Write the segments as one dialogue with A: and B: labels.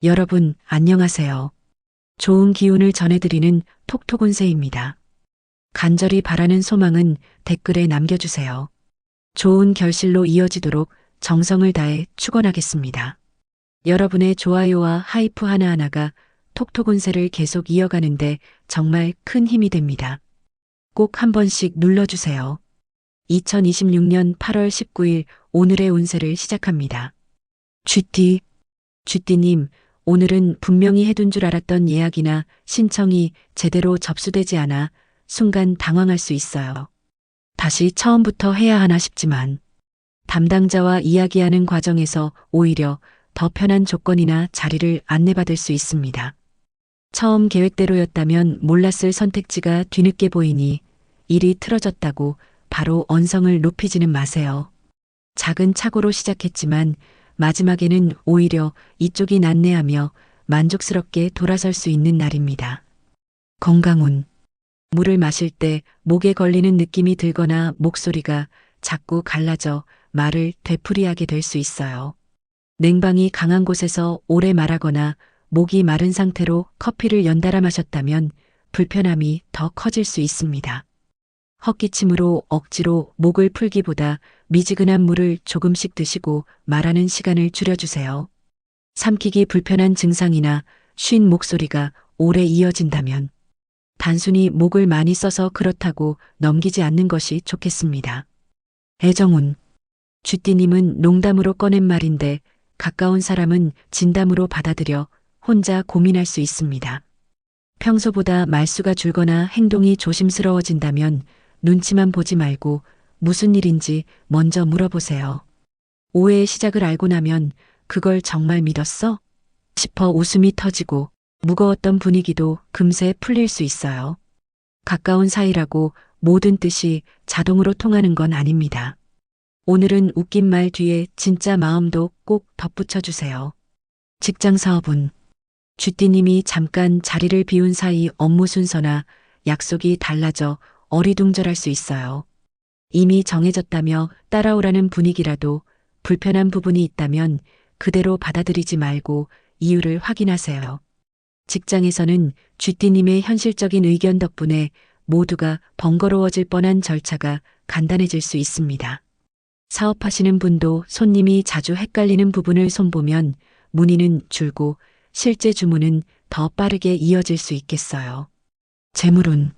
A: 여러분, 안녕하세요. 좋은 기운을 전해드리는 톡톡운세입니다. 간절히 바라는 소망은 댓글에 남겨주세요. 좋은 결실로 이어지도록 정성을 다해 축원하겠습니다. 여러분의 좋아요와 하이프 하나하나가 톡톡운세를 계속 이어가는데 정말 큰 힘이 됩니다. 꼭 한 번씩 눌러주세요. 2026년 8월 19일 오늘의 운세를 시작합니다. 쥐띠님, 오늘은 분명히 해둔 줄 알았던 예약이나 신청이 제대로 접수되지 않아 순간 당황할 수 있어요. 다시 처음부터 해야 하나 싶지만 담당자와 이야기하는 과정에서 오히려 더 편한 조건이나 자리를 안내받을 수 있습니다. 처음 계획대로였다면 몰랐을 선택지가 뒤늦게 보이니 일이 틀어졌다고 바로 언성을 높이지는 마세요. 작은 착오로 시작했지만 마지막에는 오히려 이쪽이 낫네하며 만족스럽게 돌아설 수 있는 날입니다. 건강운. 물을 마실 때 목에 걸리는 느낌이 들거나 목소리가 자꾸 갈라져 말을 되풀이하게 될 수 있어요. 냉방이 강한 곳에서 오래 말하거나 목이 마른 상태로 커피를 연달아 마셨다면 불편함이 더 커질 수 있습니다. 헛기침으로 억지로 목을 풀기보다 미지근한 물을 조금씩 드시고 말하는 시간을 줄여주세요. 삼키기 불편한 증상이나 쉰 목소리가 오래 이어진다면 단순히 목을 많이 써서 그렇다고 넘기지 않는 것이 좋겠습니다. 애정운. 쥐띠님은 농담으로 꺼낸 말인데 가까운 사람은 진담으로 받아들여 혼자 고민할 수 있습니다. 평소보다 말수가 줄거나 행동이 조심스러워진다면 눈치만 보지 말고 무슨 일인지 먼저 물어보세요. 오해의 시작을 알고 나면 그걸 정말 믿었어? 싶어 웃음이 터지고 무거웠던 분위기도 금세 풀릴 수 있어요. 가까운 사이라고 모든 뜻이 자동으로 통하는 건 아닙니다. 오늘은 웃긴 말 뒤에 진짜 마음도 꼭 덧붙여 주세요. 직장 사업은. 쥐띠님이 잠깐 자리를 비운 사이 업무 순서나 약속이 달라져 어리둥절할 수 있어요. 이미 정해졌다며 따라오라는 분위기라도 불편한 부분이 있다면 그대로 받아들이지 말고 이유를 확인하세요. 직장에서는 쥐띠님의 현실적인 의견 덕분에 모두가 번거로워질 뻔한 절차가 간단해질 수 있습니다. 사업하시는 분도 손님이 자주 헷갈리는 부분을 손보면 문의는 줄고 실제 주문은 더 빠르게 이어질 수 있겠어요. 재물운.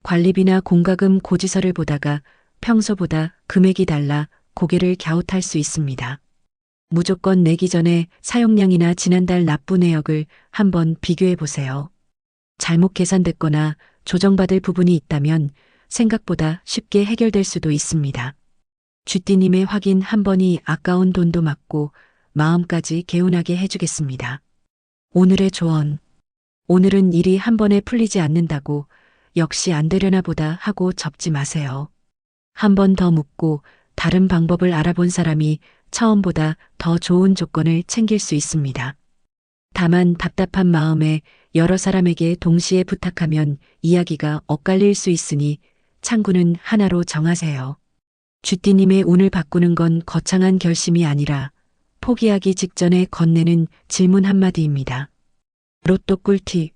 A: 관리비나 공과금 고지서를 보다가 평소보다 금액이 달라 고개를 갸웃할 수 있습니다. 무조건 내기 전에 사용량이나 지난달 납부 내역을 한번 비교해 보세요. 잘못 계산됐거나 조정받을 부분이 있다면 생각보다 쉽게 해결될 수도 있습니다. 쥐띠님의 확인 한 번이 아까운 돈도 막고 마음까지 개운하게 해주겠습니다. 오늘의 조언. 오늘은 일이 한 번에 풀리지 않는다고 역시 안 되려나 보다 하고 접지 마세요. 한 번 더 묻고 다른 방법을 알아본 사람이 처음보다 더 좋은 조건을 챙길 수 있습니다. 다만 답답한 마음에 여러 사람에게 동시에 부탁하면 이야기가 엇갈릴 수 있으니 창구는 하나로 정하세요. 쥐띠님의 운을 바꾸는 건 거창한 결심이 아니라 포기하기 직전에 건네는 질문 한마디입니다. 로또 꿀팁.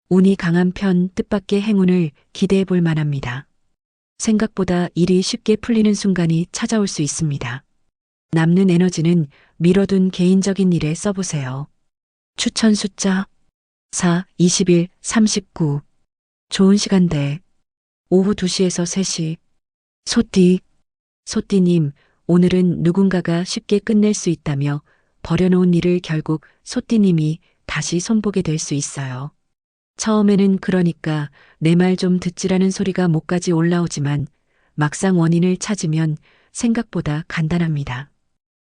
A: 운이 강한 편 뜻밖의 행운을 기대해 볼 만합니다. 생각보다 일이 쉽게 풀리는 순간이 찾아올 수 있습니다. 남는 에너지는 미뤄둔 개인적인 일에 써보세요. 추천 숫자 4, 21, 39. 좋은 시간대 오후 2시에서 3시. 소띠님, 오늘은 누군가가 쉽게 끝낼 수 있다며 버려놓은 일을 결국 소띠님이 다시 손보게 될 수 있어요. 처음에는 그러니까 내 말 좀 듣지라는 소리가 목까지 올라오지만 막상 원인을 찾으면 생각보다 간단합니다.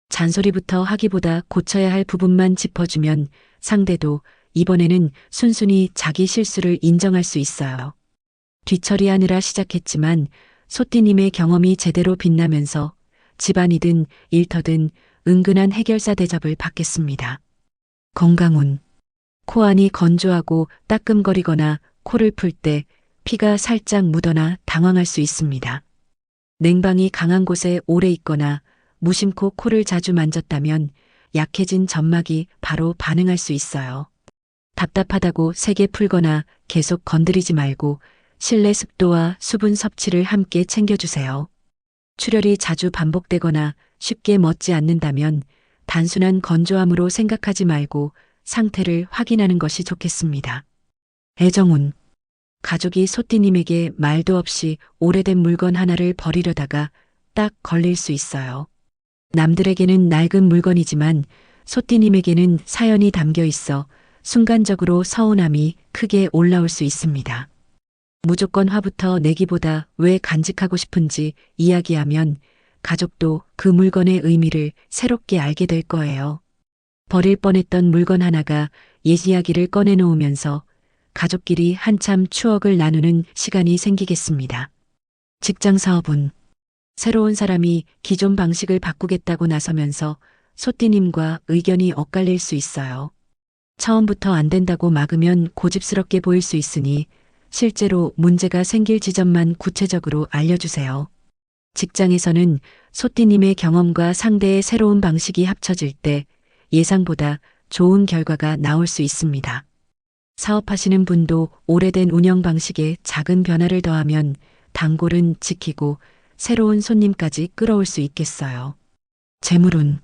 A: 잔소리부터 하기보다 고쳐야 할 부분만 짚어주면 상대도 이번에는 순순히 자기 실수를 인정할 수 있어요. 뒤처리하느라 시작했지만 소띠님의 경험이 제대로 빛나면서 집안이든 일터든 은근한 해결사 대접을 받겠습니다. 건강운. 코안이 건조하고 따끔거리거나 코를 풀 때 피가 살짝 묻거나 당황할 수 있습니다. 냉방이 강한 곳에 오래 있거나 무심코 코를 자주 만졌다면 약해진 점막이 바로 반응할 수 있어요. 답답하다고 세게 풀거나 계속 건드리지 말고 실내 습도와 수분 섭취를 함께 챙겨주세요. 출혈이 자주 반복되거나 쉽게 멎지 않는다면 단순한 건조함으로 생각하지 말고 상태를 확인하는 것이 좋겠습니다. 애정운. 가족이 소띠님에게 말도 없이 오래된 물건 하나를 버리려다가 딱 걸릴 수 있어요. 남들에게는 낡은 물건이지만 소띠님에게는 사연이 담겨 있어 순간적으로 서운함이 크게 올라올 수 있습니다. 무조건 화부터 내기보다 왜 간직하고 싶은지 이야기하면 가족도 그 물건의 의미를 새롭게 알게 될 거예요. 버릴 뻔했던 물건 하나가 옛 이야기를 꺼내놓으면서 가족끼리 한참 추억을 나누는 시간이 생기겠습니다. 직장 사업은 새로운 사람이 기존 방식을 바꾸겠다고 나서면서 소띠님과 의견이 엇갈릴 수 있어요. 처음부터 안 된다고 막으면 고집스럽게 보일 수 있으니 실제로 문제가 생길 지점만 구체적으로 알려주세요. 직장에서는 소띠님의 경험과 상대의 새로운 방식이 합쳐질 때 예상보다 좋은 결과가 나올 수 있습니다. 사업하시는 분도 오래된 운영 방식에 작은 변화를 더하면 단골은 지키고 새로운 손님까지 끌어올 수 있겠어요. 재물운.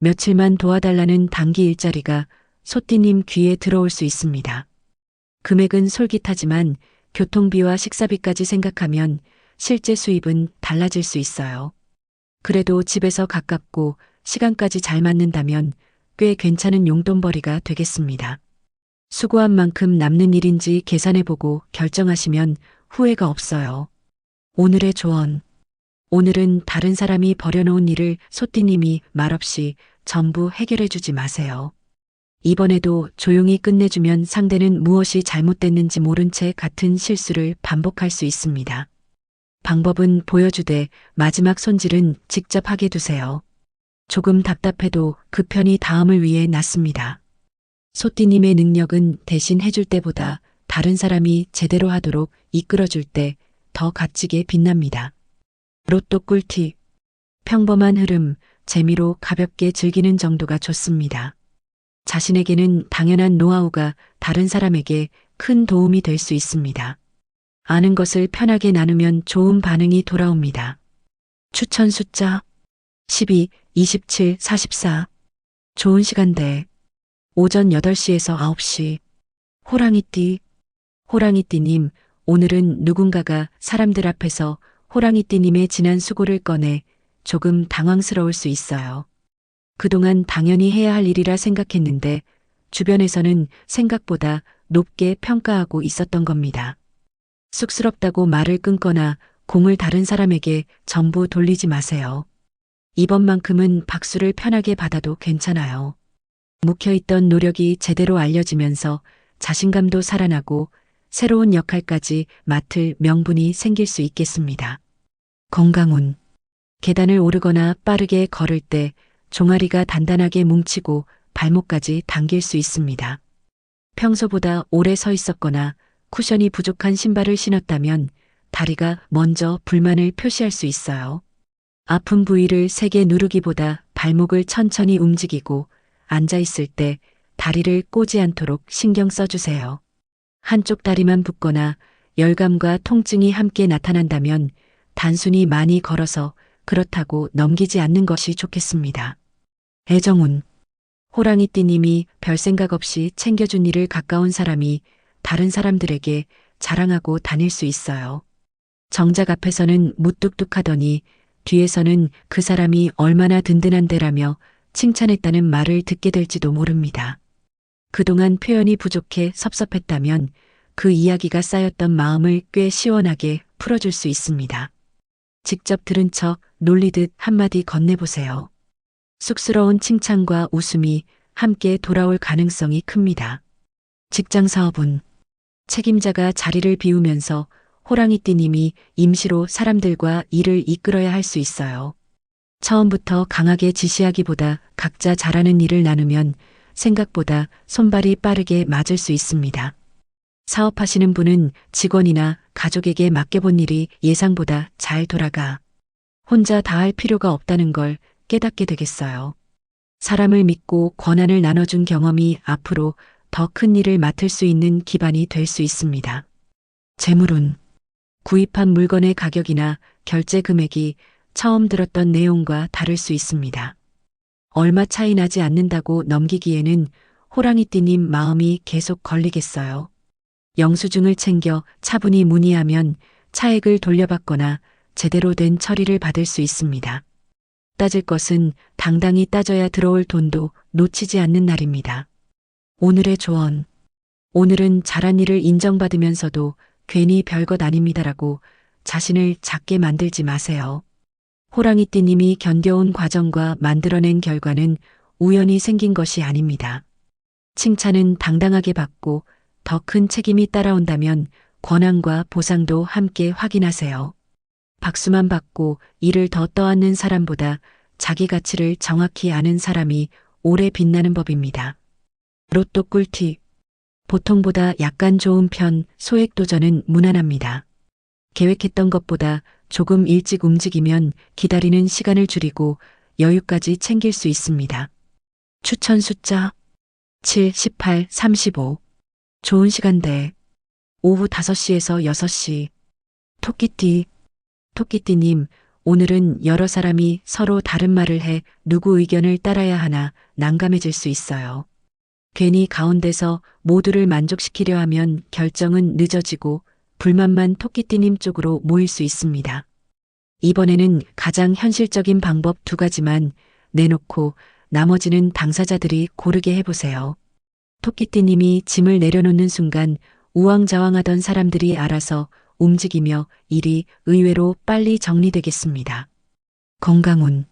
A: 며칠만 도와달라는 단기 일자리가 소띠님 귀에 들어올 수 있습니다. 금액은 솔깃하지만 교통비와 식사비까지 생각하면 실제 수입은 달라질 수 있어요. 그래도 집에서 가깝고 시간까지 잘 맞는다면 꽤 괜찮은 용돈벌이가 되겠습니다. 수고한 만큼 남는 일인지 계산해보고 결정하시면 후회가 없어요. 오늘의 조언. 오늘은 다른 사람이 버려놓은 일을 소띠님이 말없이 전부 해결해주지 마세요. 이번에도 조용히 끝내주면 상대는 무엇이 잘못됐는지 모른 채 같은 실수를 반복할 수 있습니다. 방법은 보여주되 마지막 손질은 직접 하게 두세요. 조금 답답해도 그 편이 다음을 위해 낫습니다. 소띠님의 능력은 대신 해줄 때보다 다른 사람이 제대로 하도록 이끌어줄 때 더 값지게 빛납니다. 로또 꿀팁. 평범한 흐름, 재미로 가볍게 즐기는 정도가 좋습니다. 자신에게는 당연한 노하우가 다른 사람에게 큰 도움이 될 수 있습니다. 아는 것을 편하게 나누면 좋은 반응이 돌아옵니다. 추천 숫자 12, 27, 44. 좋은 시간대. 오전 8시에서 9시. 호랑이띠. 호랑이띠님, 오늘은 누군가가 사람들 앞에서 호랑이띠님의 지난 수고를 꺼내 조금 당황스러울 수 있어요. 그동안 당연히 해야 할 일이라 생각했는데 주변에서는 생각보다 높게 평가하고 있었던 겁니다. 쑥스럽다고 말을 끊거나 공을 다른 사람에게 전부 돌리지 마세요. 이번만큼은 박수를 편하게 받아도 괜찮아요. 묵혀있던 노력이 제대로 알려지면서 자신감도 살아나고 새로운 역할까지 맡을 명분이 생길 수 있겠습니다. 건강운. 계단을 오르거나 빠르게 걸을 때 종아리가 단단하게 뭉치고 발목까지 당길 수 있습니다. 평소보다 오래 서 있었거나 쿠션이 부족한 신발을 신었다면 다리가 먼저 불만을 표시할 수 있어요. 아픈 부위를 세게 누르기보다 발목을 천천히 움직이고 앉아있을 때 다리를 꼬지 않도록 신경 써주세요. 한쪽 다리만 붓거나 열감과 통증이 함께 나타난다면 단순히 많이 걸어서 그렇다고 넘기지 않는 것이 좋겠습니다. 애정운. 호랑이띠님이 별 생각 없이 챙겨준 일을 가까운 사람이 다른 사람들에게 자랑하고 다닐 수 있어요. 정작 앞에서는 무뚝뚝하더니 뒤에서는 그 사람이 얼마나 든든한데라며 칭찬했다는 말을 듣게 될지도 모릅니다. 그동안 표현이 부족해 섭섭했다면 그 이야기가 쌓였던 마음을 꽤 시원하게 풀어줄 수 있습니다. 직접 들은 척 놀리듯 한마디 건네보세요. 쑥스러운 칭찬과 웃음이 함께 돌아올 가능성이 큽니다. 직장 사업은 책임자가 자리를 비우면서 호랑이띠님이 임시로 사람들과 일을 이끌어야 할 수 있어요. 처음부터 강하게 지시하기보다 각자 잘하는 일을 나누면 생각보다 손발이 빠르게 맞을 수 있습니다. 사업하시는 분은 직원이나 가족에게 맡겨본 일이 예상보다 잘 돌아가 혼자 다 할 필요가 없다는 걸 깨닫게 되겠어요. 사람을 믿고 권한을 나눠준 경험이 앞으로 더 큰 일을 맡을 수 있는 기반이 될 수 있습니다. 재물운. 구입한 물건의 가격이나 결제 금액이 처음 들었던 내용과 다를 수 있습니다. 얼마 차이 나지 않는다고 넘기기에는 호랑이띠님 마음이 계속 걸리겠어요. 영수증을 챙겨 차분히 문의하면 차액을 돌려받거나 제대로 된 처리를 받을 수 있습니다. 따질 것은 당당히 따져야 들어올 돈도 놓치지 않는 날입니다. 오늘의 조언. 오늘은 잘한 일을 인정받으면서도 괜히 별것 아닙니다라고 자신을 작게 만들지 마세요. 호랑이띠님이 견뎌온 과정과 만들어낸 결과는 우연히 생긴 것이 아닙니다. 칭찬은 당당하게 받고 더 큰 책임이 따라온다면 권한과 보상도 함께 확인하세요. 박수만 받고 이를 더 떠안는 사람보다 자기 가치를 정확히 아는 사람이 오래 빛나는 법입니다. 로또 꿀팁. 보통보다 약간 좋은 편 소액 도전은 무난합니다. 계획했던 것보다 조금 일찍 움직이면 기다리는 시간을 줄이고 여유까지 챙길 수 있습니다. 추천 숫자 7, 18, 35. 좋은 시간대. 오후 5시에서 6시. 토끼띠. 토끼띠님, 오늘은 여러 사람이 서로 다른 말을 해 누구 의견을 따라야 하나 난감해질 수 있어요. 괜히 가운데서 모두를 만족시키려 하면 결정은 늦어지고 불만만 토끼띠님 쪽으로 모일 수 있습니다. 이번에는 가장 현실적인 방법 2가지만 내놓고 나머지는 당사자들이 고르게 해보세요. 토끼띠님이 짐을 내려놓는 순간 우왕좌왕하던 사람들이 알아서 움직이며 일이 의외로 빨리 정리되겠습니다. 건강운.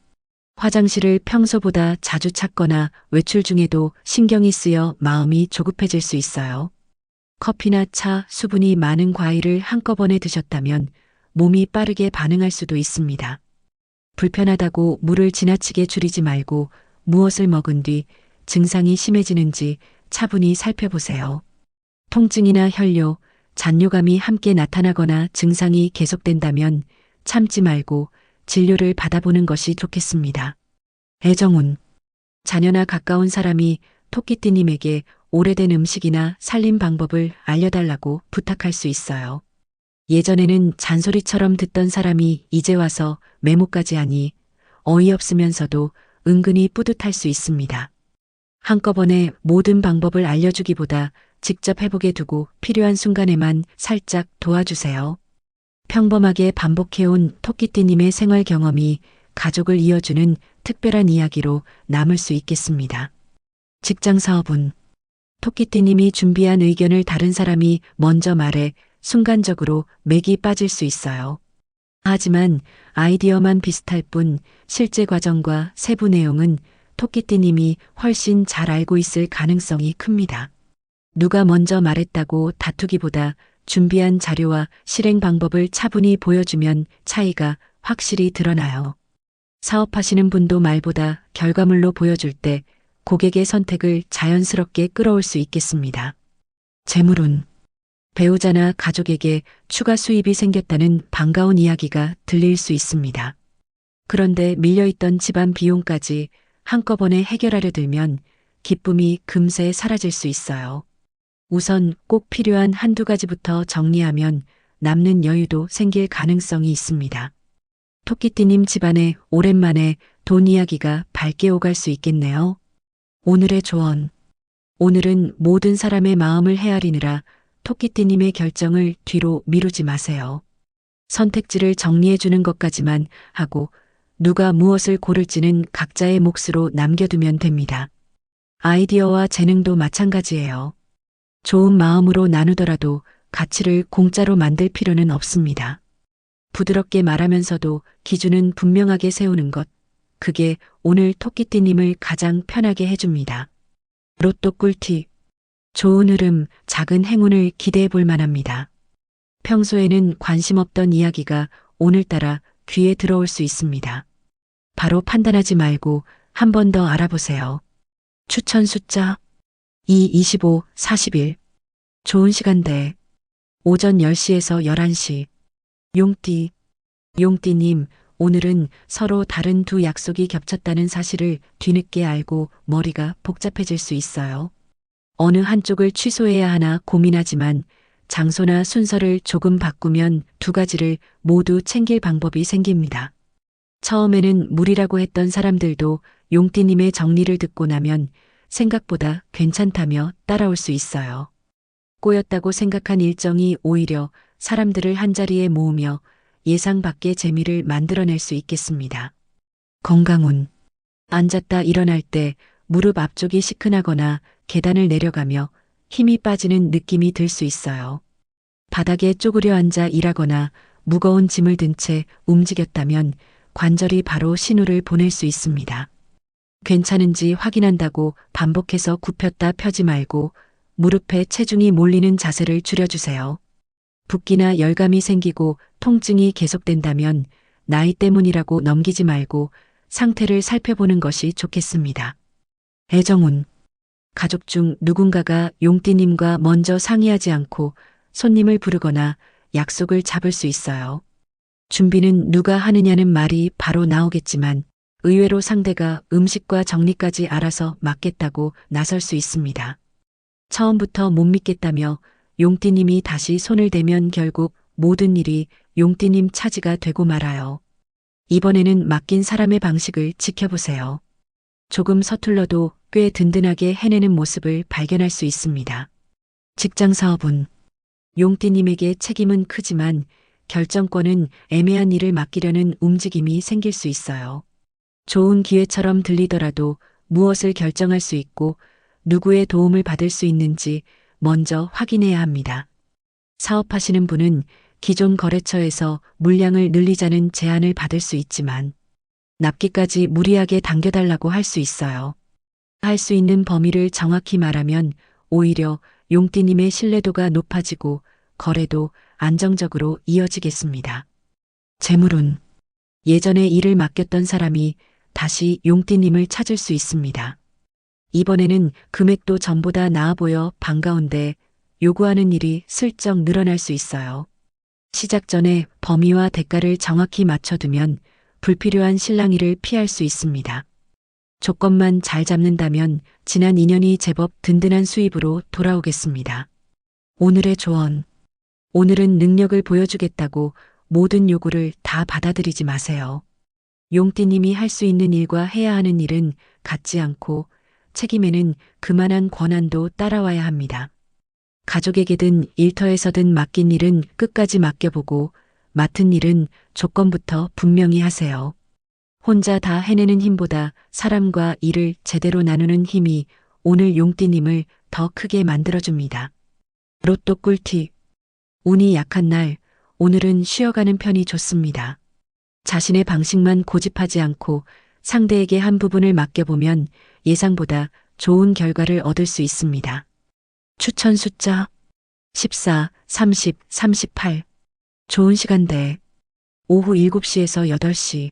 A: 화장실을 평소보다 자주 찾거나 외출 중에도 신경이 쓰여 마음이 조급해질 수 있어요. 커피나 차, 수분이 많은 과일을 한꺼번에 드셨다면 몸이 빠르게 반응할 수도 있습니다. 불편하다고 물을 지나치게 줄이지 말고 무엇을 먹은 뒤 증상이 심해지는지 차분히 살펴보세요. 통증이나 혈뇨, 잔뇨감이 함께 나타나거나 증상이 계속된다면 참지 말고 진료를 받아보는 것이 좋겠습니다. 애정운. 자녀나 가까운 사람이 토끼띠님에게 오래된 음식이나 살림 방법을 알려달라고 부탁할 수 있어요. 예전에는 잔소리처럼 듣던 사람이 이제 와서 메모까지 하니 어이없으면서도 은근히 뿌듯할 수 있습니다. 한꺼번에 모든 방법을 알려주기보다 직접 해보게 두고 필요한 순간에만 살짝 도와주세요. 평범하게 반복해온 토끼띠님의 생활 경험이 가족을 이어주는 특별한 이야기로 남을 수 있겠습니다. 직장 사업운. 토끼띠님이 준비한 의견을 다른 사람이 먼저 말해 순간적으로 맥이 빠질 수 있어요. 하지만 아이디어만 비슷할 뿐 실제 과정과 세부 내용은 토끼띠님이 훨씬 잘 알고 있을 가능성이 큽니다. 누가 먼저 말했다고 다투기보다 준비한 자료와 실행 방법을 차분히 보여주면 차이가 확실히 드러나요. 사업하시는 분도 말보다 결과물로 보여줄 때 고객의 선택을 자연스럽게 끌어올 수 있겠습니다. 재물운. 배우자나 가족에게 추가 수입이 생겼다는 반가운 이야기가 들릴 수 있습니다. 그런데 밀려있던 집안 비용까지 한꺼번에 해결하려 들면 기쁨이 금세 사라질 수 있어요. 우선 꼭 필요한 1~2가지부터 정리하면 남는 여유도 생길 가능성이 있습니다. 토끼띠님 집안에 오랜만에 돈 이야기가 밝게 오갈 수 있겠네요. 오늘의 조언. 오늘은 모든 사람의 마음을 헤아리느라 토끼띠님의 결정을 뒤로 미루지 마세요. 선택지를 정리해주는 것까지만 하고 누가 무엇을 고를지는 각자의 몫으로 남겨두면 됩니다. 아이디어와 재능도 마찬가지예요. 좋은 마음으로 나누더라도 가치를 공짜로 만들 필요는 없습니다. 부드럽게 말하면서도 기준은 분명하게 세우는 것, 그게 오늘 토끼띠님을 가장 편하게 해줍니다. 로또 꿀팁. 좋은 흐름, 작은 행운을 기대해 볼 만합니다. 평소에는 관심 없던 이야기가 오늘따라 귀에 들어올 수 있습니다. 바로 판단하지 말고 한 번 더 알아보세요. 추천 숫자 2, 25, 41. 좋은 시간대. 오전 10시에서 11시. 용띠. 용띠님, 오늘은 서로 다른 두 약속이 겹쳤다는 사실을 뒤늦게 알고 머리가 복잡해질 수 있어요. 어느 한쪽을 취소해야 하나 고민하지만 장소나 순서를 조금 바꾸면 두 가지를 모두 챙길 방법이 생깁니다. 처음에는 무리라고 했던 사람들도 용띠님의 정리를 듣고 나면 생각보다 괜찮다며 따라올 수 있어요. 꼬였다고 생각한 일정이 오히려 사람들을 한자리에 모으며 예상 밖의 재미를 만들어낼 수 있겠습니다. 건강운. 앉았다 일어날 때 무릎 앞쪽이 시큰하거나 계단을 내려가며 힘이 빠지는 느낌이 들 수 있어요. 바닥에 쪼그려 앉아 일하거나 무거운 짐을 든 채 움직였다면 관절이 바로 신호를 보낼 수 있습니다. 괜찮은지 확인한다고 반복해서 굽혔다 펴지 말고 무릎에 체중이 몰리는 자세를 줄여주세요. 붓기나 열감이 생기고 통증이 계속된다면 나이 때문이라고 넘기지 말고 상태를 살펴보는 것이 좋겠습니다. 애정운. 가족 중 누군가가 용띠님과 먼저 상의하지 않고 손님을 부르거나 약속을 잡을 수 있어요. 준비는 누가 하느냐는 말이 바로 나오겠지만 의외로 상대가 음식과 정리까지 알아서 맡겠다고 나설 수 있습니다. 처음부터 못 믿겠다며 용띠님이 다시 손을 대면 결국 모든 일이 용띠님 차지가 되고 말아요. 이번에는 맡긴 사람의 방식을 지켜보세요. 조금 서툴러도 꽤 든든하게 해내는 모습을 발견할 수 있습니다. 직장 사업은 용띠님에게 책임은 크지만 결정권은 애매한 일을 맡기려는 움직임이 생길 수 있어요. 좋은 기회처럼 들리더라도 무엇을 결정할 수 있고 누구의 도움을 받을 수 있는지 먼저 확인해야 합니다. 사업하시는 분은 기존 거래처에서 물량을 늘리자는 제안을 받을 수 있지만 납기까지 무리하게 당겨달라고 할 수 있어요. 할 수 있는 범위를 정확히 말하면 오히려 용띠님의 신뢰도가 높아지고 거래도 안정적으로 이어지겠습니다. 재물운. 예전에 일을 맡겼던 사람이 다시 용띠님을 찾을 수 있습니다. 이번에는 금액도 전보다 나아 보여 반가운데 요구하는 일이 슬쩍 늘어날 수 있어요. 시작 전에 범위와 대가를 정확히 맞춰두면 불필요한 실랑이를 피할 수 있습니다. 조건만 잘 잡는다면 지난 2년이 제법 든든한 수입으로 돌아오겠습니다. 오늘의 조언. 오늘은 능력을 보여주겠다고 모든 요구를 다 받아들이지 마세요. 용띠님이 할 수 있는 일과 해야 하는 일은 같지 않고 책임에는 그만한 권한도 따라와야 합니다. 가족에게든 일터에서든 맡긴 일은 끝까지 맡겨보고 맡은 일은 조건부터 분명히 하세요. 혼자 다 해내는 힘보다 사람과 일을 제대로 나누는 힘이 오늘 용띠님을 더 크게 만들어줍니다. 로또 꿀팁. 운이 약한 날, 오늘은 쉬어가는 편이 좋습니다. 자신의 방식만 고집하지 않고 상대에게 한 부분을 맡겨보면 예상보다 좋은 결과를 얻을 수 있습니다. 추천 숫자 14, 30, 38. 좋은 시간대 오후 7시에서 8시.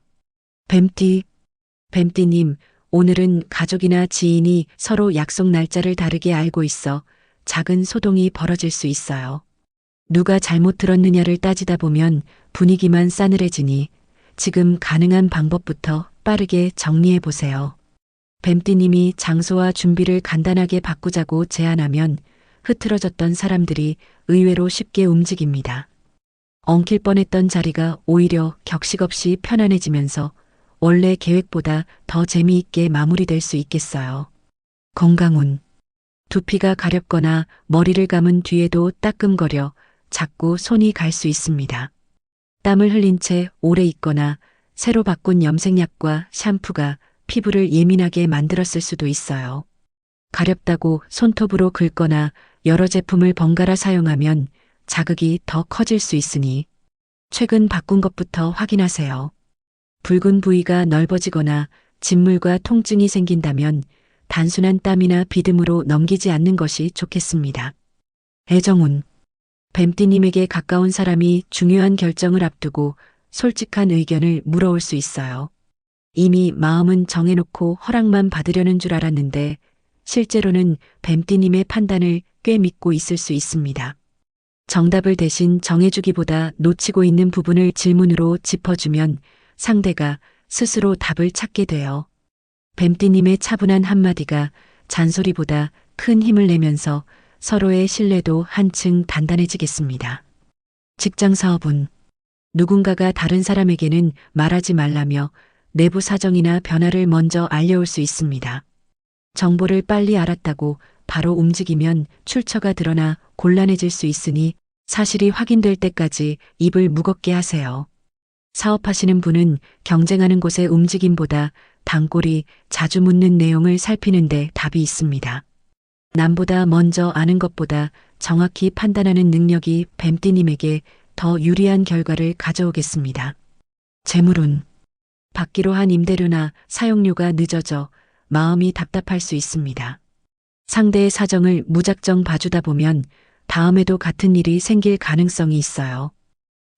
A: 뱀띠님, 오늘은 가족이나 지인이 서로 약속 날짜를 다르게 알고 있어 작은 소동이 벌어질 수 있어요. 누가 잘못 들었느냐를 따지다 보면 분위기만 싸늘해지니 지금 가능한 방법부터 빠르게 정리해 보세요. 뱀띠님이 장소와 준비를 간단하게 바꾸자고 제안하면 흐트러졌던 사람들이 의외로 쉽게 움직입니다. 엉킬 뻔했던 자리가 오히려 격식 없이 편안해지면서 원래 계획보다 더 재미있게 마무리될 수 있겠어요. 건강운. 두피가 가렵거나 머리를 감은 뒤에도 따끔거려 자꾸 손이 갈 수 있습니다. 땀을 흘린 채 오래 있거나 새로 바꾼 염색약과 샴푸가 피부를 예민하게 만들었을 수도 있어요. 가렵다고 손톱으로 긁거나 여러 제품을 번갈아 사용하면 자극이 더 커질 수 있으니 최근 바꾼 것부터 확인하세요. 붉은 부위가 넓어지거나 진물과 통증이 생긴다면 단순한 땀이나 비듬으로 넘기지 않는 것이 좋겠습니다. 애정운. 뱀띠님에게 가까운 사람이 중요한 결정을 앞두고 솔직한 의견을 물어올 수 있어요. 이미 마음은 정해놓고 허락만 받으려는 줄 알았는데 실제로는 뱀띠님의 판단을 꽤 믿고 있을 수 있습니다. 정답을 대신 정해주기보다 놓치고 있는 부분을 질문으로 짚어주면 상대가 스스로 답을 찾게 돼요. 뱀띠님의 차분한 한마디가 잔소리보다 큰 힘을 내면서 서로의 신뢰도 한층 단단해지겠습니다. 직장 사업은 누군가가 다른 사람에게는 말하지 말라며 내부 사정이나 변화를 먼저 알려올 수 있습니다. 정보를 빨리 알았다고 바로 움직이면 출처가 드러나 곤란해질 수 있으니 사실이 확인될 때까지 입을 무겁게 하세요. 사업하시는 분은 경쟁하는 곳의 움직임보다 단골이 자주 묻는 내용을 살피는데 답이 있습니다. 남보다 먼저 아는 것보다 정확히 판단하는 능력이 뱀띠님에게 더 유리한 결과를 가져오겠습니다. 재물운 받기로 한 임대료나 사용료가 늦어져 마음이 답답할 수 있습니다. 상대의 사정을 무작정 봐주다 보면 다음에도 같은 일이 생길 가능성이 있어요.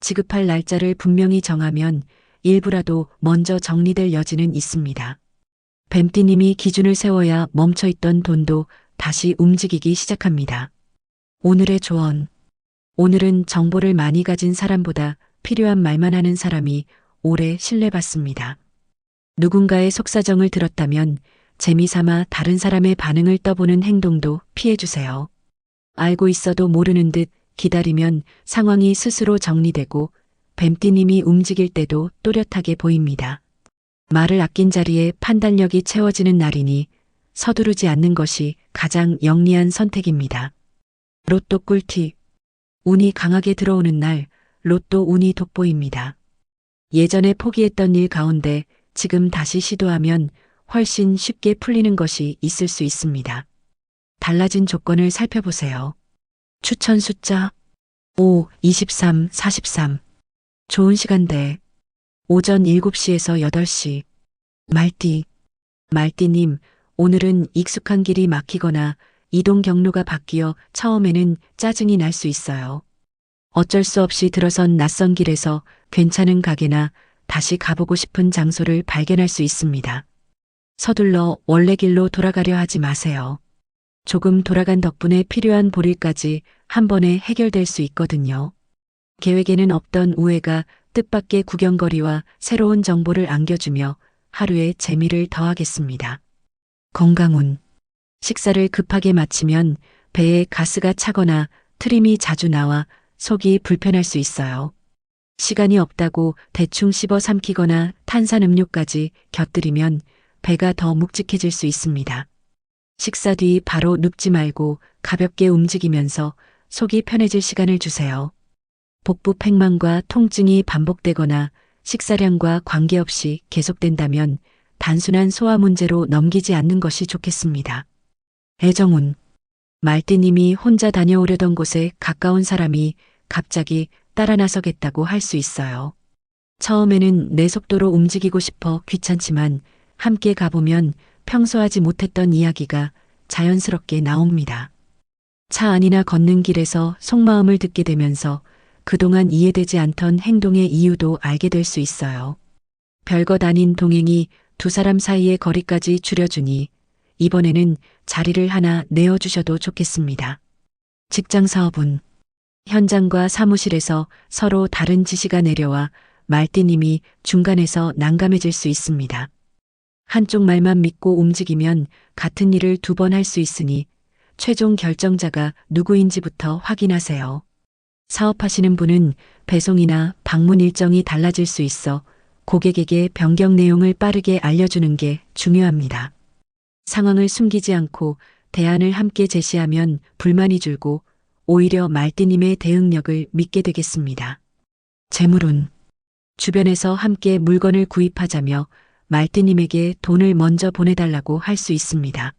A: 지급할 날짜를 분명히 정하면 일부라도 먼저 정리될 여지는 있습니다. 뱀띠님이 기준을 세워야 멈춰있던 돈도 다시 움직이기 시작합니다. 오늘의 조언. 오늘은 정보를 많이 가진 사람보다 필요한 말만 하는 사람이 오래 신뢰받습니다. 누군가의 속사정을 들었다면 재미삼아 다른 사람의 반응을 떠보는 행동도 피해주세요. 알고 있어도 모르는 듯 기다리면 상황이 스스로 정리되고 뱀띠님이 움직일 때도 또렷하게 보입니다. 말을 아낀 자리에 판단력이 채워지는 날이니 서두르지 않는 것이 가장 영리한 선택입니다. 로또 꿀팁. 운이 강하게 들어오는 날 로또 운이 돋보입니다. 예전에 포기했던 일 가운데 지금 다시 시도하면 훨씬 쉽게 풀리는 것이 있을 수 있습니다. 달라진 조건을 살펴보세요. 추천 숫자 5, 23, 43. 좋은 시간대 오전 7시에서 8시. 말띠님, 오늘은 익숙한 길이 막히거나 이동 경로가 바뀌어 처음에는 짜증이 날 수 있어요. 어쩔 수 없이 들어선 낯선 길에서 괜찮은 가게나 다시 가보고 싶은 장소를 발견할 수 있습니다. 서둘러 원래 길로 돌아가려 하지 마세요. 조금 돌아간 덕분에 필요한 볼일까지 한 번에 해결될 수 있거든요. 계획에는 없던 우회가 뜻밖의 구경거리와 새로운 정보를 안겨주며 하루의 재미를 더하겠습니다. 건강운. 식사를 급하게 마치면 배에 가스가 차거나 트림이 자주 나와 속이 불편할 수 있어요. 시간이 없다고 대충 씹어 삼키거나 탄산음료까지 곁들이면 배가 더 묵직해질 수 있습니다. 식사 뒤 바로 눕지 말고 가볍게 움직이면서 속이 편해질 시간을 주세요. 복부 팽만과 통증이 반복되거나 식사량과 관계없이 계속된다면 단순한 소화 문제로 넘기지 않는 것이 좋겠습니다. 애정운. 말띠님이 혼자 다녀오려던 곳에 가까운 사람이 갑자기 따라 나서겠다고 할 수 있어요. 처음에는 내 속도로 움직이고 싶어 귀찮지만 함께 가보면 평소 하지 못했던 이야기가 자연스럽게 나옵니다. 차 안이나 걷는 길에서 속마음을 듣게 되면서 그동안 이해되지 않던 행동의 이유도 알게 될 수 있어요. 별것 아닌 동행이 두 사람 사이의 거리까지 줄여주니 이번에는 자리를 하나 내어주셔도 좋겠습니다. 직장 사업은 현장과 사무실에서 서로 다른 지시가 내려와 말띠님이 중간에서 난감해질 수 있습니다. 한쪽 말만 믿고 움직이면 같은 일을 두 번 할 수 있으니 최종 결정자가 누구인지부터 확인하세요. 사업하시는 분은 배송이나 방문 일정이 달라질 수 있어 고객에게 변경 내용을 빠르게 알려주는 게 중요합니다. 상황을 숨기지 않고 대안을 함께 제시하면 불만이 줄고 오히려 말띠님의 대응력을 믿게 되겠습니다. 재물운. 주변에서 함께 물건을 구입하자며 말띠님에게 돈을 먼저 보내달라고 할 수 있습니다.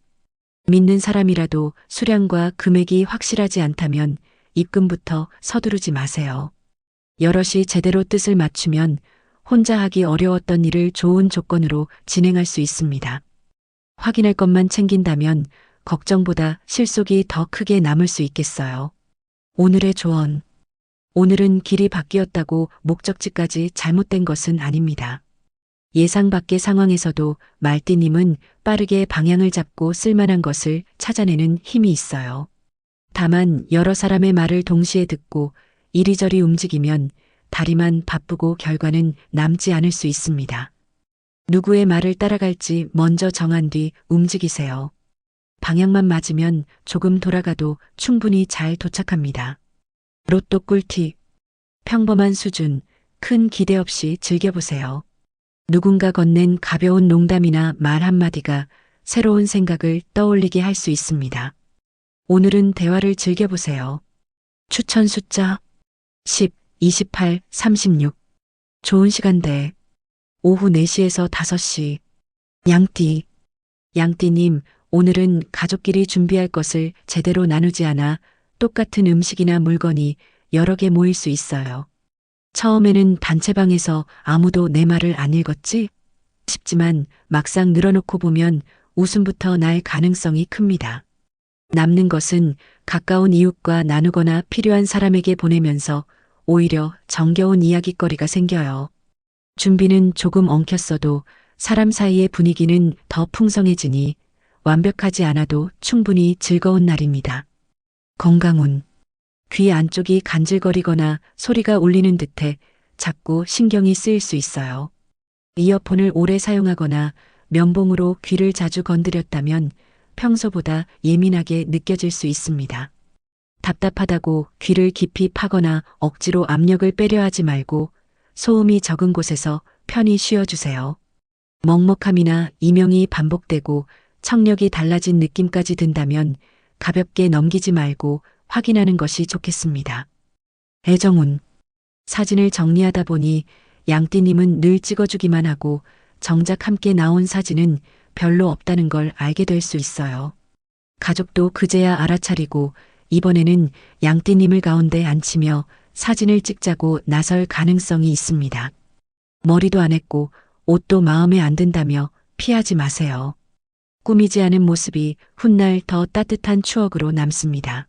A: 믿는 사람이라도 수량과 금액이 확실하지 않다면 입금부터 서두르지 마세요. 여럿이 제대로 뜻을 맞추면 혼자 하기 어려웠던 일을 좋은 조건으로 진행할 수 있습니다. 확인할 것만 챙긴다면 걱정보다 실속이 더 크게 남을 수 있겠어요. 오늘의 조언. 오늘은 길이 바뀌었다고 목적지까지 잘못된 것은 아닙니다. 예상 밖의 상황에서도 말띠님은 빠르게 방향을 잡고 쓸만한 것을 찾아내는 힘이 있어요. 다만 여러 사람의 말을 동시에 듣고 이리저리 움직이면 다리만 바쁘고 결과는 남지 않을 수 있습니다. 누구의 말을 따라갈지 먼저 정한 뒤 움직이세요. 방향만 맞으면 조금 돌아가도 충분히 잘 도착합니다. 로또 꿀팁. 평범한 수준, 큰 기대 없이 즐겨보세요. 누군가 건넨 가벼운 농담이나 말 한마디가 새로운 생각을 떠올리게 할 수 있습니다. 오늘은 대화를 즐겨보세요. 추천 숫자 10, 28, 36. 좋은 시간대. 오후 4시에서 5시. 양띠. 양띠님, 오늘은 가족끼리 준비할 것을 제대로 나누지 않아 똑같은 음식이나 물건이 여러 개 모일 수 있어요. 처음에는 단체방에서 아무도 내 말을 안 읽었지? 싶지만 막상 늘어놓고 보면 웃음부터 날 가능성이 큽니다. 남는 것은 가까운 이웃과 나누거나 필요한 사람에게 보내면서 오히려 정겨운 이야깃거리가 생겨요. 준비는 조금 엉켰어도 사람 사이의 분위기는 더 풍성해지니 완벽하지 않아도 충분히 즐거운 날입니다. 건강운. 귀 안쪽이 간질거리거나 소리가 울리는 듯해 자꾸 신경이 쓰일 수 있어요. 이어폰을 오래 사용하거나 면봉으로 귀를 자주 건드렸다면 평소보다 예민하게 느껴질 수 있습니다. 답답하다고 귀를 깊이 파거나 억지로 압력을 빼려 하지 말고 소음이 적은 곳에서 편히 쉬어주세요. 먹먹함이나 이명이 반복되고 청력이 달라진 느낌까지 든다면 가볍게 넘기지 말고 확인하는 것이 좋겠습니다. 애정운. 사진을 정리하다 보니 양띠님은 늘 찍어주기만 하고 정작 함께 나온 사진은 별로 없다는 걸 알게 될 수 있어요. 가족도 그제야 알아차리고 이번에는 양띠님을 가운데 앉히며 사진을 찍자고 나설 가능성이 있습니다. 머리도 안 했고 옷도 마음에 안 든다며 피하지 마세요. 꾸미지 않은 모습이 훗날 더 따뜻한 추억으로 남습니다.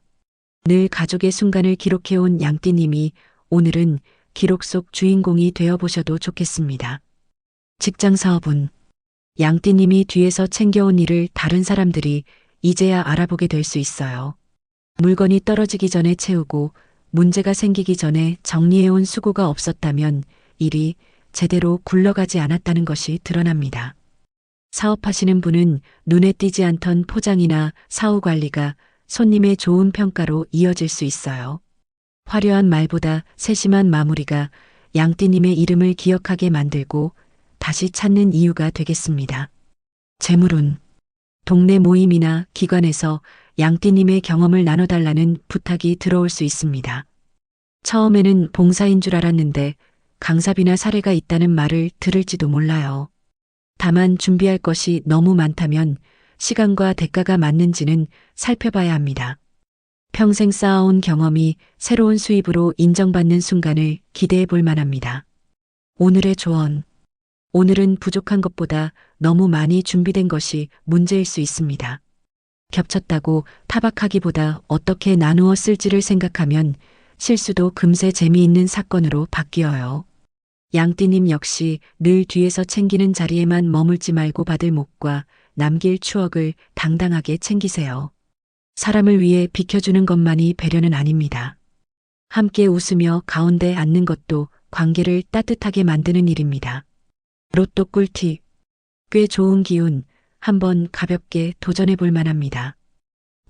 A: 늘 가족의 순간을 기록해온 양띠님이 오늘은 기록 속 주인공이 되어보셔도 좋겠습니다. 직장 사업은 양띠님이 뒤에서 챙겨온 일을 다른 사람들이 이제야 알아보게 될 수 있어요. 물건이 떨어지기 전에 채우고 문제가 생기기 전에 정리해온 수고가 없었다면 일이 제대로 굴러가지 않았다는 것이 드러납니다. 사업하시는 분은 눈에 띄지 않던 포장이나 사후 관리가 손님의 좋은 평가로 이어질 수 있어요. 화려한 말보다 세심한 마무리가 양띠님의 이름을 기억하게 만들고 다시 찾는 이유가 되겠습니다. 재물운. 동네 모임이나 기관에서 양띠님의 경험을 나눠달라는 부탁이 들어올 수 있습니다. 처음에는 봉사인 줄 알았는데 강사비나 사례가 있다는 말을 들을지도 몰라요. 다만 준비할 것이 너무 많다면 시간과 대가가 맞는지는 살펴봐야 합니다. 평생 쌓아온 경험이 새로운 수입으로 인정받는 순간을 기대해 볼 만합니다. 오늘의 조언. 오늘은 부족한 것보다 너무 많이 준비된 것이 문제일 수 있습니다. 겹쳤다고 타박하기보다 어떻게 나누어 쓸지를 생각하면 실수도 금세 재미있는 사건으로 바뀌어요. 양띠님 역시 늘 뒤에서 챙기는 자리에만 머물지 말고 받을 목과 남길 추억을 당당하게 챙기세요. 사람을 위해 비켜주는 것만이 배려는 아닙니다. 함께 웃으며 가운데 앉는 것도 관계를 따뜻하게 만드는 일입니다. 로또 꿀팁. 꽤 좋은 기운, 한번 가볍게 도전해 볼 만합니다.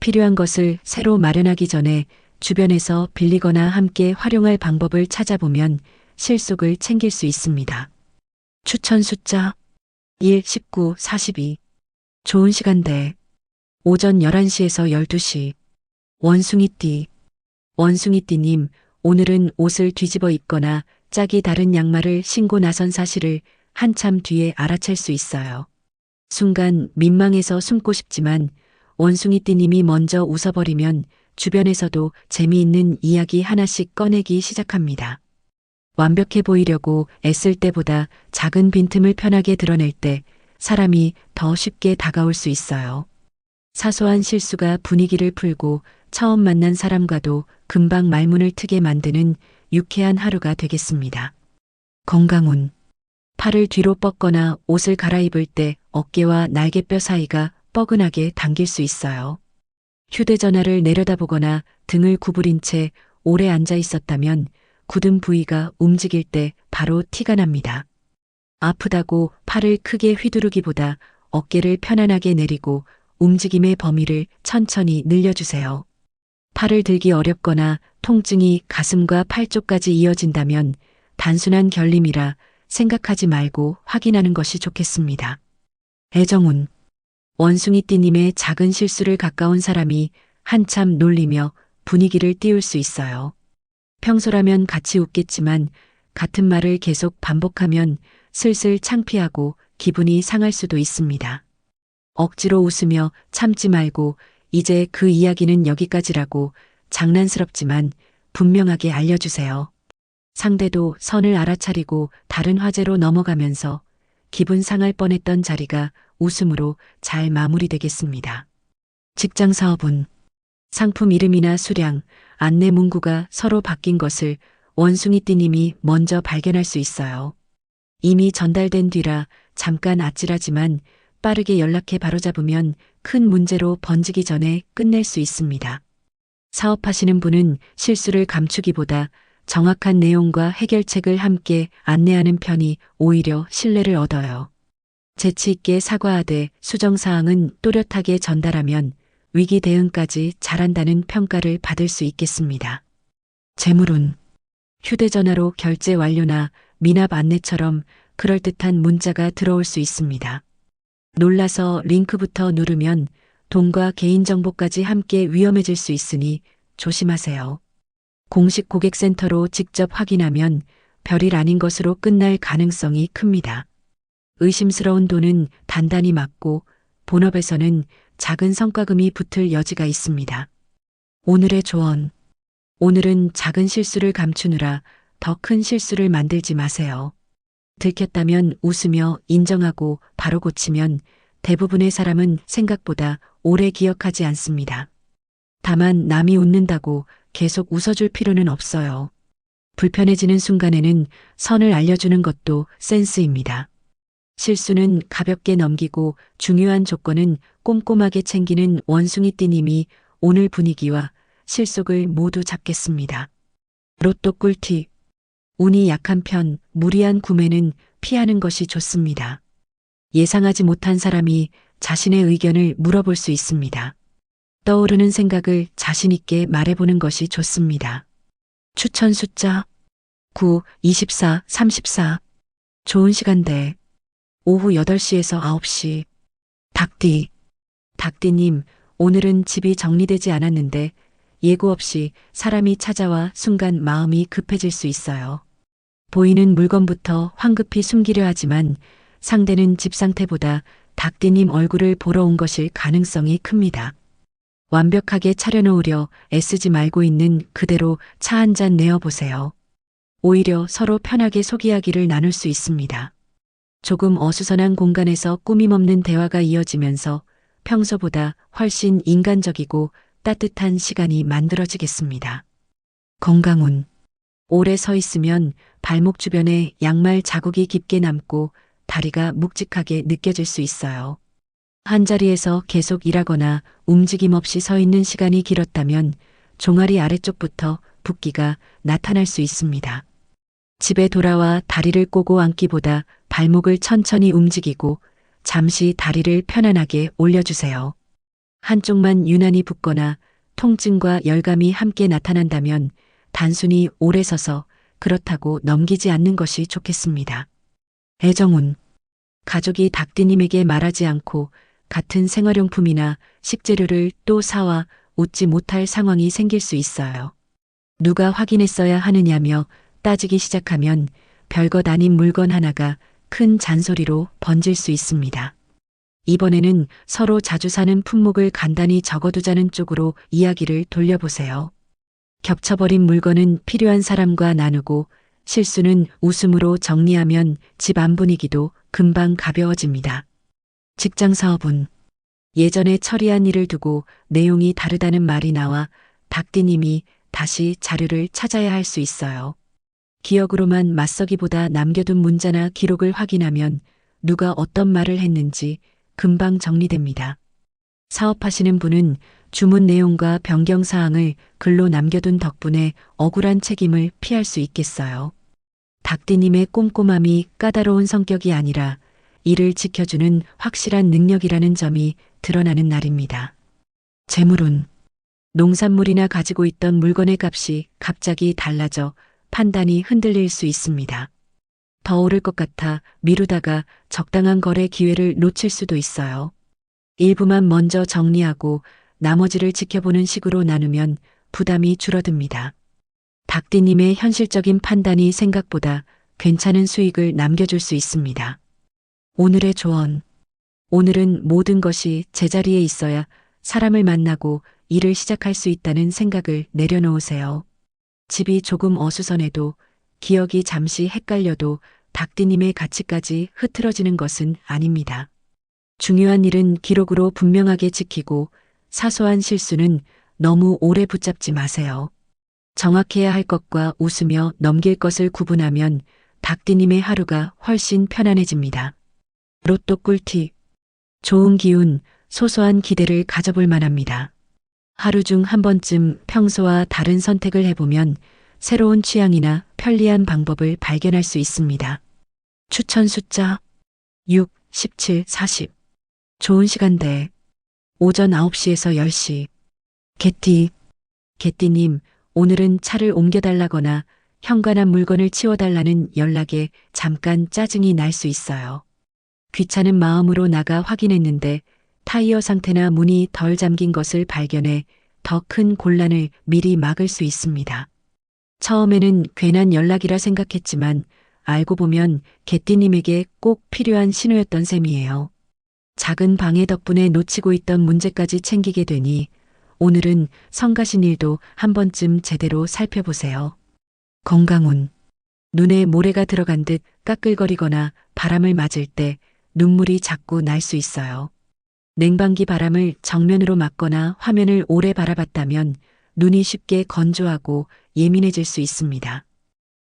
A: 필요한 것을 새로 마련하기 전에 주변에서 빌리거나 함께 활용할 방법을 찾아보면 실속을 챙길 수 있습니다. 추천 숫자 1, 19, 42. 좋은 시간대. 오전 11시에서 12시. 원숭이띠. 원숭이띠님, 오늘은 옷을 뒤집어 입거나 짝이 다른 양말을 신고 나선 사실을 한참 뒤에 알아챌 수 있어요. 순간 민망해서 숨고 싶지만 원숭이띠님이 먼저 웃어버리면 주변에서도 재미있는 이야기 하나씩 꺼내기 시작합니다. 완벽해 보이려고 애쓸 때보다 작은 빈틈을 편하게 드러낼 때 사람이 더 쉽게 다가올 수 있어요. 사소한 실수가 분위기를 풀고 처음 만난 사람과도 금방 말문을 트게 만드는 유쾌한 하루가 되겠습니다. 건강운. 팔을 뒤로 뻗거나 옷을 갈아입을 때 어깨와 날개뼈 사이가 뻐근하게 당길 수 있어요. 휴대전화를 내려다보거나 등을 구부린 채 오래 앉아 있었다면 굳은 부위가 움직일 때 바로 티가 납니다. 아프다고 팔을 크게 휘두르기보다 어깨를 편안하게 내리고 움직임의 범위를 천천히 늘려주세요. 팔을 들기 어렵거나 통증이 가슴과 팔 쪽까지 이어진다면 단순한 결림이라 생각하지 말고 확인하는 것이 좋겠습니다. 애정운. 원숭이띠님의 작은 실수를 가까운 사람이 한참 놀리며 분위기를 띄울 수 있어요. 평소라면 같이 웃겠지만 같은 말을 계속 반복하면 슬슬 창피하고 기분이 상할 수도 있습니다. 억지로 웃으며 참지 말고 이제 그 이야기는 여기까지라고 장난스럽지만 분명하게 알려주세요. 상대도 선을 알아차리고 다른 화제로 넘어가면서 기분 상할 뻔했던 자리가 웃음으로 잘 마무리되겠습니다. 직장 사업은 상품 이름이나 수량, 안내 문구가 서로 바뀐 것을 원숭이띠님이 먼저 발견할 수 있어요. 이미 전달된 뒤라 잠깐 아찔하지만 빠르게 연락해 바로잡으면 큰 문제로 번지기 전에 끝낼 수 있습니다. 사업하시는 분은 실수를 감추기보다 정확한 내용과 해결책을 함께 안내하는 편이 오히려 신뢰를 얻어요. 재치 있게 사과하되 수정사항은 또렷하게 전달하면 위기 대응까지 잘한다는 평가를 받을 수 있겠습니다. 재물운. 휴대전화로 결제 완료나 미납 안내처럼 그럴듯한 문자가 들어올 수 있습니다. 놀라서 링크부터 누르면 돈과 개인정보까지 함께 위험해질 수 있으니 조심하세요. 공식 고객센터로 직접 확인하면 별일 아닌 것으로 끝날 가능성이 큽니다. 의심스러운 돈은 단단히 막고 본업에서는 작은 성과금이 붙을 여지가 있습니다. 오늘의 조언. 오늘은 작은 실수를 감추느라 더 큰 실수를 만들지 마세요. 들켰다면 웃으며 인정하고 바로 고치면 대부분의 사람은 생각보다 오래 기억하지 않습니다. 다만 남이 웃는다고 계속 웃어줄 필요는 없어요. 불편해지는 순간에는 선을 알려주는 것도 센스입니다. 실수는 가볍게 넘기고 중요한 조건은 꼼꼼하게 챙기는 원숭이띠님이 오늘 분위기와 실속을 모두 잡겠습니다. 로또 꿀팁. 운이 약한 편, 무리한 구매는 피하는 것이 좋습니다. 예상하지 못한 사람이 자신의 의견을 물어볼 수 있습니다. 떠오르는 생각을 자신 있게 말해보는 것이 좋습니다. 추천 숫자 9, 24, 34. 좋은 시간대 오후 8시에서 9시. 닭띠. 닭띠님, 오늘은 집이 정리되지 않았는데 예고 없이 사람이 찾아와 순간 마음이 급해질 수 있어요. 보이는 물건부터 황급히 숨기려 하지만 상대는 집 상태보다 닭띠님 얼굴을 보러 온 것일 가능성이 큽니다. 완벽하게 차려놓으려 애쓰지 말고 있는 그대로 차 한 잔 내어보세요. 오히려 서로 편하게 속 이야기를 나눌 수 있습니다. 조금 어수선한 공간에서 꾸밈없는 대화가 이어지면서 평소보다 훨씬 인간적이고 따뜻한 시간이 만들어지겠습니다. 건강운. 오래 서 있으면 발목 주변에 양말 자국이 깊게 남고 다리가 묵직하게 느껴질 수 있어요. 한자리에서 계속 일하거나 움직임 없이 서 있는 시간이 길었다면 종아리 아래쪽부터 붓기가 나타날 수 있습니다. 집에 돌아와 다리를 꼬고 앉기보다 발목을 천천히 움직이고 잠시 다리를 편안하게 올려주세요. 한쪽만 유난히 붓거나 통증과 열감이 함께 나타난다면 단순히 오래 서서 그렇다고 넘기지 않는 것이 좋겠습니다. 애정운. 가족이 닭띠님에게 말하지 않고 같은 생활용품이나 식재료를 또 사와 웃지 못할 상황이 생길 수 있어요. 누가 확인했어야 하느냐며 따지기 시작하면 별것 아닌 물건 하나가 큰 잔소리로 번질 수 있습니다. 이번에는 서로 자주 사는 품목을 간단히 적어두자는 쪽으로 이야기를 돌려보세요. 겹쳐버린 물건은 필요한 사람과 나누고 실수는 웃음으로 정리하면 집안 분위기도 금방 가벼워집니다. 직장 사업은 예전에 처리한 일을 두고 내용이 다르다는 말이 나와 닭띠님이 다시 자료를 찾아야 할 수 있어요. 기억으로만 맞서기보다 남겨둔 문자나 기록을 확인하면 누가 어떤 말을 했는지 금방 정리됩니다. 사업하시는 분은 주문 내용과 변경 사항을 글로 남겨둔 덕분에 억울한 책임을 피할 수 있겠어요. 닭띠님의 꼼꼼함이 까다로운 성격이 아니라 이를 지켜주는 확실한 능력이라는 점이 드러나는 날입니다. 재물운. 농산물이나 가지고 있던 물건의 값이 갑자기 달라져 판단이 흔들릴 수 있습니다. 더 오를 것 같아 미루다가 적당한 거래 기회를 놓칠 수도 있어요. 일부만 먼저 정리하고 나머지를 지켜보는 식으로 나누면 부담이 줄어듭니다. 닭띠님의 현실적인 판단이 생각보다 괜찮은 수익을 남겨줄 수 있습니다. 오늘의 조언. 오늘은 모든 것이 제자리에 있어야 사람을 만나고 일을 시작할 수 있다는 생각을 내려놓으세요. 집이 조금 어수선해도 기억이 잠시 헷갈려도 닭띠님의 가치까지 흐트러지는 것은 아닙니다. 중요한 일은 기록으로 분명하게 지키고 사소한 실수는 너무 오래 붙잡지 마세요. 정확해야 할 것과 웃으며 넘길 것을 구분하면 닭띠님의 하루가 훨씬 편안해집니다. 로또 꿀팁. 좋은 기운, 소소한 기대를 가져볼 만합니다. 하루 중 한 번쯤 평소와 다른 선택을 해보면 새로운 취향이나 편리한 방법을 발견할 수 있습니다. 추천 숫자 6, 17, 40. 좋은 시간대 오전 9시에서 10시. 개띠님, 오늘은 차를 옮겨달라거나 현관앞 물건을 치워달라는 연락에 잠깐 짜증이 날 수 있어요. 귀찮은 마음으로 나가 확인했는데 타이어 상태나 문이 덜 잠긴 것을 발견해 더 큰 곤란을 미리 막을 수 있습니다. 처음에는 괜한 연락이라 생각했지만 알고 보면 개띠님에게 꼭 필요한 신호였던 셈이에요. 작은 방해 덕분에 놓치고 있던 문제까지 챙기게 되니 오늘은 성가신 일도 한 번쯤 제대로 살펴보세요. 건강운. 눈에 모래가 들어간 듯 까끌거리거나 바람을 맞을 때 눈물이 자꾸 날 수 있어요. 냉방기 바람을 정면으로 맞거나 화면을 오래 바라봤다면 눈이 쉽게 건조하고 예민해질 수 있습니다.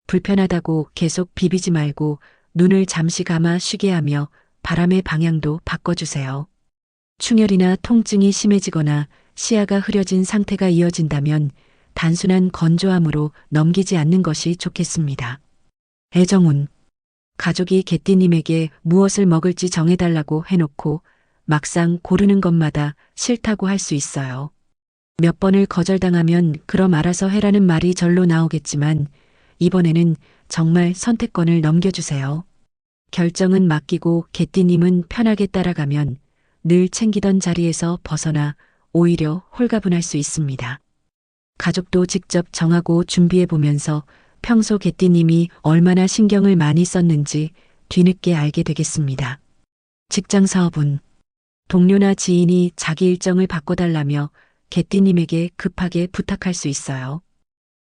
A: 불편하다고 계속 비비지 말고 눈을 잠시 감아 쉬게 하며 바람의 방향도 바꿔주세요. 충혈이나 통증이 심해지거나 시야가 흐려진 상태가 이어진다면 단순한 건조함으로 넘기지 않는 것이 좋겠습니다. 애정운. 가족이 개띠님에게 무엇을 먹을지 정해달라고 해놓고 막상 고르는 것마다 싫다고 할 수 있어요. 몇 번을 거절당하면 그럼 알아서 해라는 말이 절로 나오겠지만 이번에는 정말 선택권을 넘겨주세요. 결정은 맡기고 개띠님은 편하게 따라가면 늘 챙기던 자리에서 벗어나 오히려 홀가분할 수 있습니다. 가족도 직접 정하고 준비해보면서 평소 개띠님이 얼마나 신경을 많이 썼는지 뒤늦게 알게 되겠습니다. 직장 사업은 동료나 지인이 자기 일정을 바꿔달라며 개띠님에게 급하게 부탁할 수 있어요.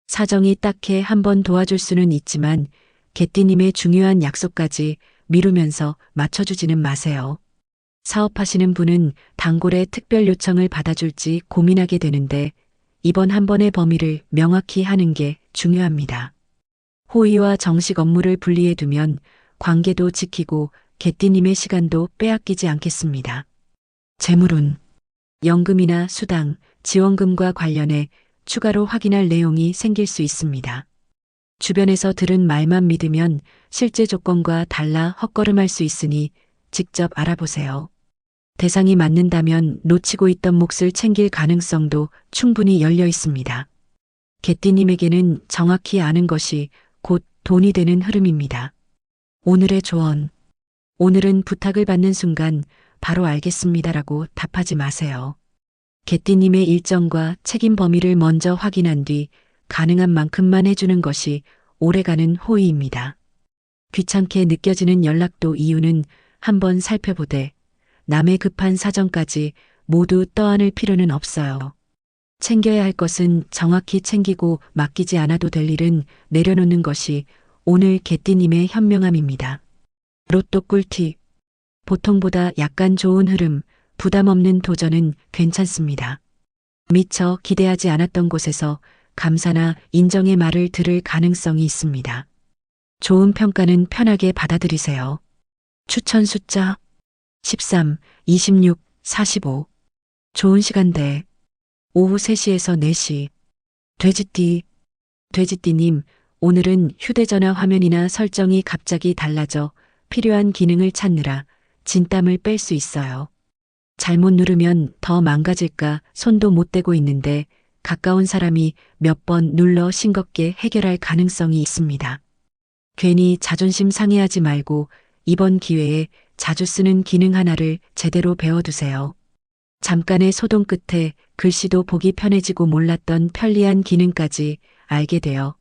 A: 사정이 딱해 한번 도와줄 수는 있지만 개띠님의 중요한 약속까지 미루면서 맞춰주지는 마세요. 사업하시는 분은 단골의 특별 요청을 받아줄지 고민하게 되는데 이번 한 번의 범위를 명확히 하는 게 중요합니다. 호의와 정식 업무를 분리해두면 관계도 지키고 개띠님의 시간도 빼앗기지 않겠습니다. 재물운. 연금이나 수당, 지원금과 관련해 추가로 확인할 내용이 생길 수 있습니다. 주변에서 들은 말만 믿으면 실제 조건과 달라 헛걸음할 수 있으니 직접 알아보세요. 대상이 맞는다면 놓치고 있던 몫을 챙길 가능성도 충분히 열려 있습니다. 개띠님에게는 정확히 아는 것이 곧 돈이 되는 흐름입니다. 오늘의 조언. 오늘은 부탁을 받는 순간 바로 알겠습니다라고 답하지 마세요. 개띠님의 일정과 책임 범위를 먼저 확인한 뒤 가능한 만큼만 해주는 것이 오래가는 호의입니다. 귀찮게 느껴지는 연락도 이유는 한번 살펴보되 남의 급한 사정까지 모두 떠안을 필요는 없어요. 챙겨야 할 것은 정확히 챙기고 맡기지 않아도 될 일은 내려놓는 것이 오늘 개띠님의 현명함입니다. 로또 꿀팁. 보통보다 약간 좋은 흐름, 부담 없는 도전은 괜찮습니다. 미처 기대하지 않았던 곳에서 감사나 인정의 말을 들을 가능성이 있습니다. 좋은 평가는 편하게 받아들이세요. 추천 숫자 13, 26, 45. 좋은 시간대 오후 3시에서 4시. 돼지띠님, 오늘은 휴대전화 화면이나 설정이 갑자기 달라져 필요한 기능을 찾느라 진땀을 뺄 수 있어요. 잘못 누르면 더 망가질까 손도 못 대고 있는데 가까운 사람이 몇 번 눌러 싱겁게 해결할 가능성이 있습니다. 괜히 자존심 상해하지 말고 이번 기회에 자주 쓰는 기능 하나를 제대로 배워두세요. 잠깐의 소동 끝에 글씨도 보기 편해지고 몰랐던 편리한 기능까지 알게 되어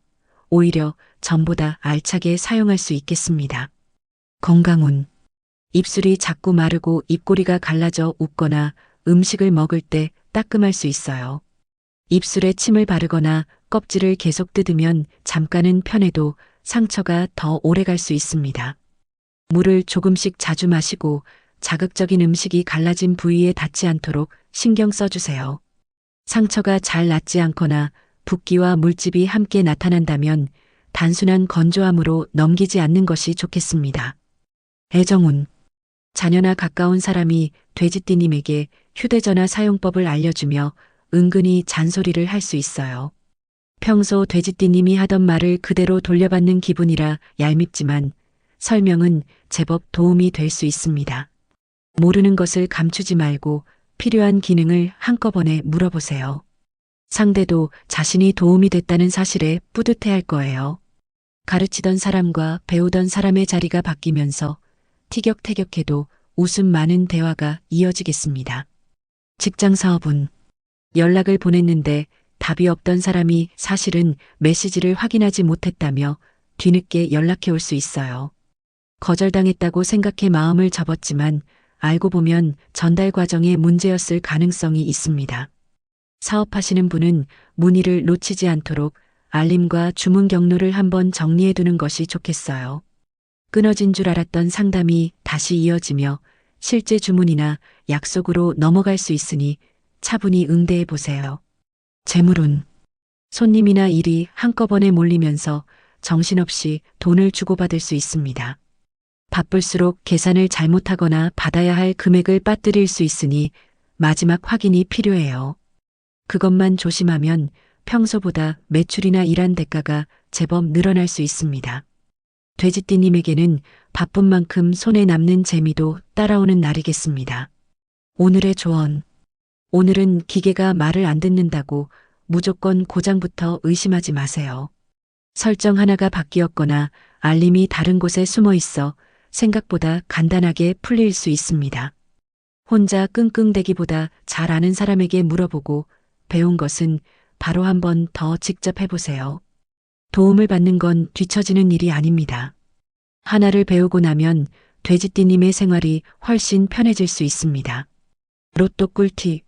A: 오히려 전보다 알차게 사용할 수 있겠습니다. 건강운. 입술이 자꾸 마르고 입꼬리가 갈라져 웃거나 음식을 먹을 때 따끔할 수 있어요. 입술에 침을 바르거나 껍질을 계속 뜯으면 잠깐은 편해도 상처가 더 오래 갈 수 있습니다. 물을 조금씩 자주 마시고 자극적인 음식이 갈라진 부위에 닿지 않도록 신경 써주세요. 상처가 잘 낫지 않거나 붓기와 물집이 함께 나타난다면 단순한 건조함으로 넘기지 않는 것이 좋겠습니다. 애정운. 자녀나 가까운 사람이 돼지띠님에게 휴대전화 사용법을 알려주며 은근히 잔소리를 할 수 있어요. 평소 돼지띠님이 하던 말을 그대로 돌려받는 기분이라 얄밉지만 설명은 제법 도움이 될 수 있습니다. 모르는 것을 감추지 말고 필요한 기능을 한꺼번에 물어보세요. 상대도 자신이 도움이 됐다는 사실에 뿌듯해할 거예요. 가르치던 사람과 배우던 사람의 자리가 바뀌면서 티격태격해도 웃음 많은 대화가 이어지겠습니다. 직장 사업은 연락을 보냈는데 답이 없던 사람이 사실은 메시지를 확인하지 못했다며 뒤늦게 연락해 올 수 있어요. 거절당했다고 생각해 마음을 접었지만 알고 보면 전달 과정에 문제였을 가능성이 있습니다. 사업하시는 분은 문의를 놓치지 않도록 알림과 주문 경로를 한번 정리해 두는 것이 좋겠어요. 끊어진 줄 알았던 상담이 다시 이어지며 실제 주문이나 약속으로 넘어갈 수 있으니 차분히 응대해 보세요. 재물운. 손님이나 일이 한꺼번에 몰리면서 정신없이 돈을 주고받을 수 있습니다. 바쁠수록 계산을 잘못하거나 받아야 할 금액을 빠뜨릴 수 있으니 마지막 확인이 필요해요. 그것만 조심하면 평소보다 매출이나 일한 대가가 제법 늘어날 수 있습니다. 돼지띠님에게는 바쁜 만큼 손에 남는 재미도 따라오는 날이겠습니다. 오늘의 조언. 오늘은 기계가 말을 안 듣는다고 무조건 고장부터 의심하지 마세요. 설정 하나가 바뀌었거나 알림이 다른 곳에 숨어 있어 생각보다 간단하게 풀릴 수 있습니다. 혼자 끙끙대기보다 잘 아는 사람에게 물어보고 배운 것은 바로 한 번 더 직접 해보세요. 도움을 받는 건 뒤처지는 일이 아닙니다. 하나를 배우고 나면 돼지띠님의 생활이 훨씬 편해질 수 있습니다. 로또 꿀팁.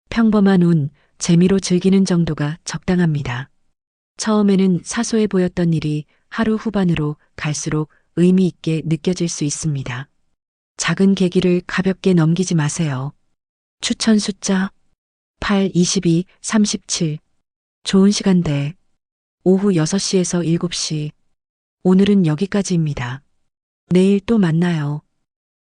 A: 평범한 운, 재미로 즐기는 정도가 적당합니다. 처음에는 사소해 보였던 일이 하루 후반으로 갈수록 의미 있게 느껴질 수 있습니다. 작은 계기를 가볍게 넘기지 마세요. 추천 숫자 8, 22, 37. 좋은 시간대 오후 6시에서 7시. 오늘은 여기까지입니다. 내일 또 만나요.